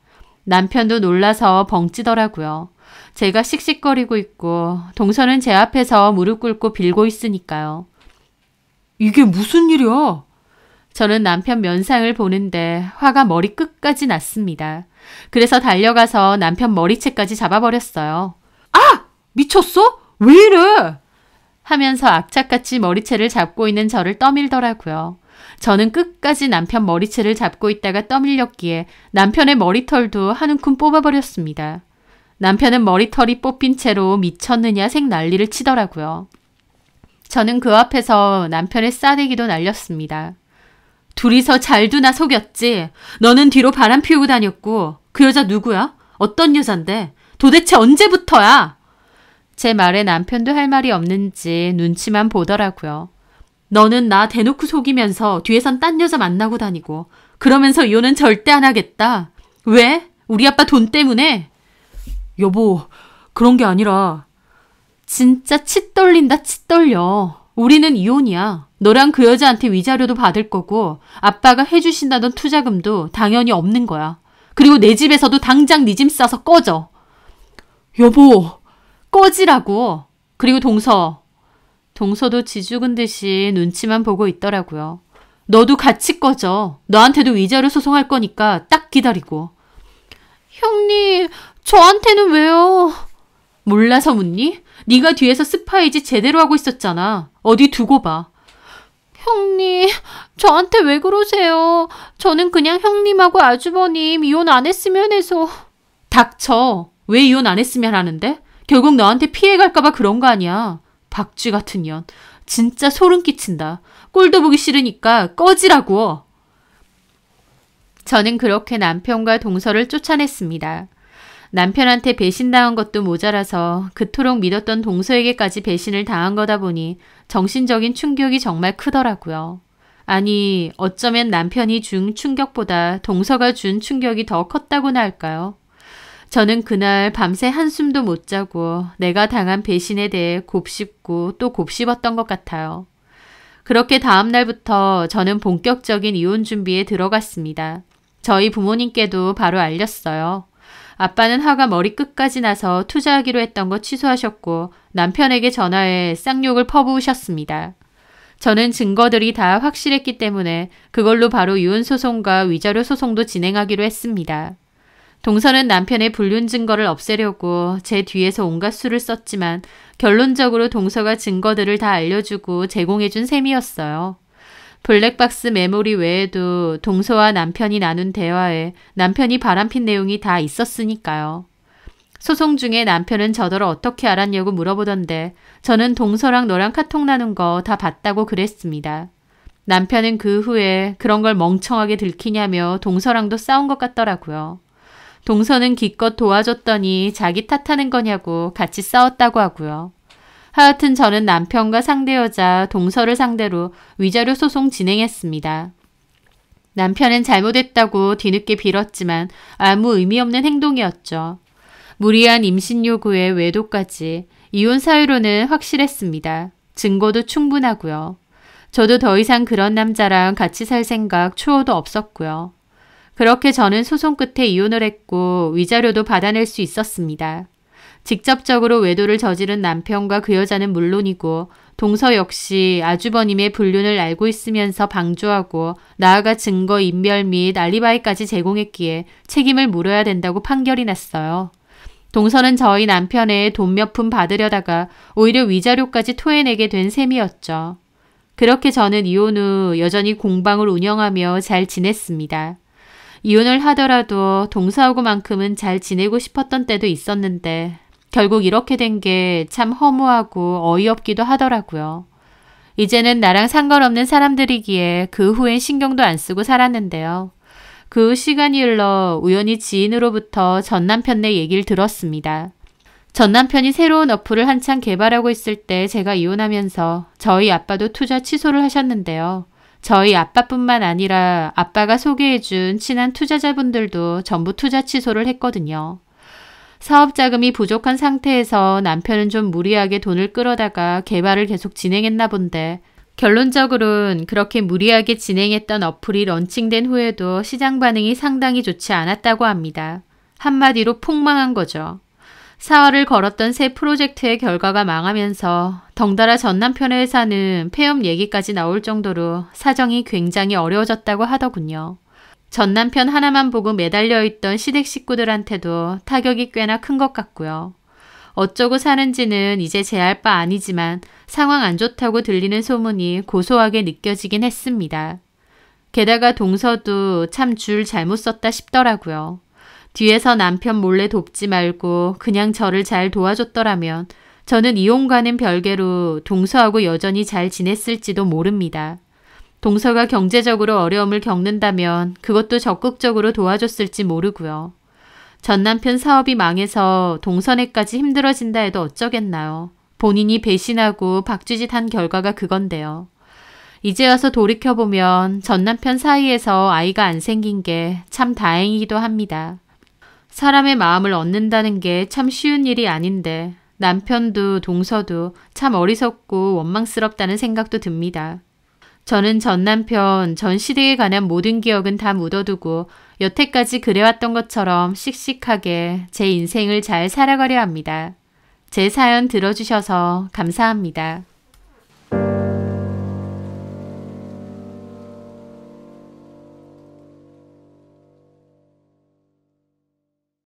남편도 놀라서 벙찌더라고요. 제가 씩씩거리고 있고 동서는 제 앞에서 무릎 꿇고 빌고 있으니까요. 이게 무슨 일이야? 저는 남편 면상을 보는데 화가 머리 끝까지 났습니다. 그래서 달려가서 남편 머리채까지 잡아버렸어요. 아! 미쳤어? 왜 이래? 하면서 악착같이 머리채를 잡고 있는 저를 떠밀더라고요. 저는 끝까지 남편 머리채를 잡고 있다가 떠밀렸기에 남편의 머리털도 한 움큼 뽑아버렸습니다. 남편은 머리털이 뽑힌 채로 미쳤느냐 색 난리를 치더라고요. 저는 그 앞에서 남편의 싸대기도 날렸습니다. 둘이서 잘두나 속였지. 너는 뒤로 바람 피우고 다녔고 그 여자 누구야? 어떤 여잔데? 도대체 언제부터야? 제 말에 남편도 할 말이 없는지 눈치만 보더라고요. 너는 나 대놓고 속이면서 뒤에선 딴 여자 만나고 다니고 그러면서 이혼은 절대 안 하겠다. 왜? 우리 아빠 돈 때문에? 여보, 그런 게 아니라. 진짜 치 떨린다 치 떨려. 우리는 이혼이야. 너랑 그 여자한테 위자료도 받을 거고 아빠가 해주신다던 투자금도 당연히 없는 거야. 그리고 내 집에서도 당장 네 짐 싸서 꺼져. 여보, 꺼지라고. 그리고 동서도 지죽은 듯이 눈치만 보고 있더라고요. 너도 같이 꺼져. 너한테도 위자료 소송할 거니까 딱 기다리고. 형님, 저한테는 왜요? 몰라서 묻니? 네가 뒤에서 스파이지 제대로 하고 있었잖아. 어디 두고 봐. 형님, 저한테 왜 그러세요? 저는 그냥 형님하고 아주버님 이혼 안 했으면 해서. 닥쳐. 왜 이혼 안 했으면 하는데? 결국 너한테 피해갈까 봐 그런 거 아니야. 박쥐 같은 년. 진짜 소름 끼친다. 꼴도 보기 싫으니까 꺼지라고. 저는 그렇게 남편과 동서를 쫓아냈습니다. 남편한테 배신당한 것도 모자라서 그토록 믿었던 동서에게까지 배신을 당한 거다 보니 정신적인 충격이 정말 크더라고요. 아니, 어쩌면 남편이 준 충격보다 동서가 준 충격이 더 컸다고나 할까요? 저는 그날 밤새 한숨도 못 자고 내가 당한 배신에 대해 곱씹고 또 곱씹었던 것 같아요. 그렇게 다음 날부터 저는 본격적인 이혼 준비에 들어갔습니다. 저희 부모님께도 바로 알렸어요. 아빠는 화가 머리끝까지 나서 투자하기로 했던 거 취소하셨고 남편에게 전화해 쌍욕을 퍼부으셨습니다. 저는 증거들이 다 확실했기 때문에 그걸로 바로 이혼소송과 위자료 소송도 진행하기로 했습니다. 동서는 남편의 불륜 증거를 없애려고 제 뒤에서 온갖 수를 썼지만 결론적으로 동서가 증거들을 다 알려주고 제공해준 셈이었어요. 블랙박스 메모리 외에도 동서와 남편이 나눈 대화에 남편이 바람핀 내용이 다 있었으니까요. 소송 중에 남편은 저더러 어떻게 알았냐고 물어보던데 저는 동서랑 너랑 카톡 나눈 거 다 봤다고 그랬습니다. 남편은 그 후에 그런 걸 멍청하게 들키냐며 동서랑도 싸운 것 같더라고요. 동서는 기껏 도와줬더니 자기 탓하는 거냐고 같이 싸웠다고 하고요. 하여튼 저는 남편과 상대 여자 동서를 상대로 위자료 소송 진행했습니다. 남편은 잘못했다고 뒤늦게 빌었지만 아무 의미 없는 행동이었죠. 무리한 임신 요구에 외도까지 이혼 사유로는 확실했습니다. 증거도 충분하고요. 저도 더 이상 그런 남자랑 같이 살 생각 추호도 없었고요. 그렇게 저는 소송 끝에 이혼을 했고 위자료도 받아낼 수 있었습니다. 직접적으로 외도를 저지른 남편과 그 여자는 물론이고 동서 역시 아주버님의 불륜을 알고 있으면서 방조하고 나아가 증거 인멸 및 알리바이까지 제공했기에 책임을 물어야 된다고 판결이 났어요. 동서는 저희 남편의 돈 몇 푼 받으려다가 오히려 위자료까지 토해내게 된 셈이었죠. 그렇게 저는 이혼 후 여전히 공방을 운영하며 잘 지냈습니다. 이혼을 하더라도 동서하고만큼은 잘 지내고 싶었던 때도 있었는데 결국 이렇게 된 게 참 허무하고 어이없기도 하더라고요. 이제는 나랑 상관없는 사람들이기에 그 후엔 신경도 안 쓰고 살았는데요. 그 후 시간이 흘러 우연히 지인으로부터 전 남편네 얘기를 들었습니다. 전 남편이 새로운 어플을 한창 개발하고 있을 때 제가 이혼하면서 저희 아빠도 투자 취소를 하셨는데요. 저희 아빠뿐만 아니라 아빠가 소개해준 친한 투자자분들도 전부 투자 취소를 했거든요. 사업 자금이 부족한 상태에서 남편은 좀 무리하게 돈을 끌어다가 개발을 계속 진행했나 본데 결론적으로는 그렇게 무리하게 진행했던 어플이 런칭된 후에도 시장 반응이 상당히 좋지 않았다고 합니다. 한마디로 폭망한 거죠. 사활을 걸었던 새 프로젝트의 결과가 망하면서 덩달아 전 남편의 회사는 폐업 얘기까지 나올 정도로 사정이 굉장히 어려워졌다고 하더군요. 전 남편 하나만 보고 매달려 있던 시댁 식구들한테도 타격이 꽤나 큰 것 같고요. 어쩌고 사는지는 이제 제 알 바 아니지만 상황 안 좋다고 들리는 소문이 고소하게 느껴지긴 했습니다. 게다가 동서도 참 줄 잘못 썼다 싶더라고요. 뒤에서 남편 몰래 돕지 말고 그냥 저를 잘 도와줬더라면 저는 이혼과는 별개로 동서하고 여전히 잘 지냈을지도 모릅니다. 동서가 경제적으로 어려움을 겪는다면 그것도 적극적으로 도와줬을지 모르고요. 전 남편 사업이 망해서 동서네까지 힘들어진다 해도 어쩌겠나요. 본인이 배신하고 박쥐짓 한 결과가 그건데요. 이제 와서 돌이켜보면 전 남편 사이에서 아이가 안 생긴 게 참 다행이기도 합니다. 사람의 마음을 얻는다는 게 참 쉬운 일이 아닌데 남편도 동서도 참 어리석고 원망스럽다는 생각도 듭니다. 저는 전 남편, 전 시댁에 관한 모든 기억은 다 묻어두고 여태까지 그래왔던 것처럼 씩씩하게 제 인생을 잘 살아가려 합니다. 제 사연 들어주셔서 감사합니다.